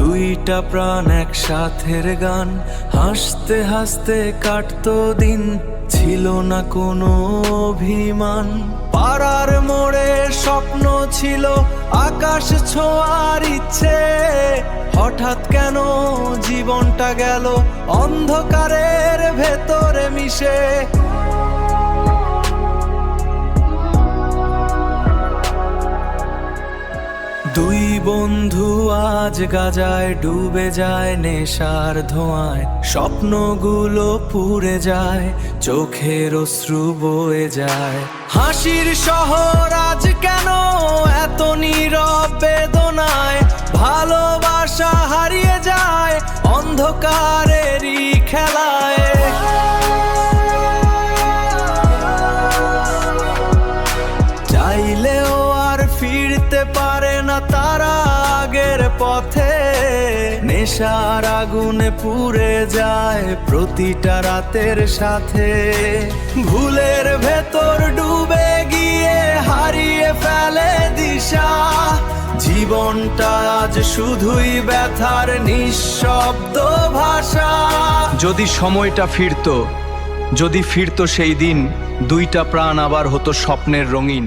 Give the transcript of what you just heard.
দুইটা প্রাণ একসাথের গান, হাসতে হাসতে কাটতো দিন, ছিল না কোনো অভিমান। পাড়ার মোড়ে স্বপ্ন ছিল, আকাশ ছোঁয়ার ইচ্ছে, হঠাৎ কেন জীবনটা গেল অন্ধকারের ভেতরে মিশে। দুই বন্ধু আজ গাজায় ডুবে যায় নেশার ধোঁয়ায়, স্বপ্নগুলো পুড়ে যায়, চোখের অশ্রু বয়ে যায়। হাসির শহর আজ কেন এত নীরব বেদনায়, ভালোবাসা হারিয়ে যায় অন্ধকারেরই খেলায়। চাইলেও আর ফিরতে পারে না তারা আগের পথে, নেশার আগুনে পুড়ে যায় প্রতিটা রাতের সাথে। ভুলের ভেতর ডুবে গিয়ে হারিয়ে ফেলে দিশা, জীবনটা আজ শুধুই ব্যথার নিঃশব্দ ভাষা। যদি সময়টা ফিরতো, যদি ফিরতো সেই দিন, দুইটা প্রাণ আবার হতো স্বপ্নের রঙিন।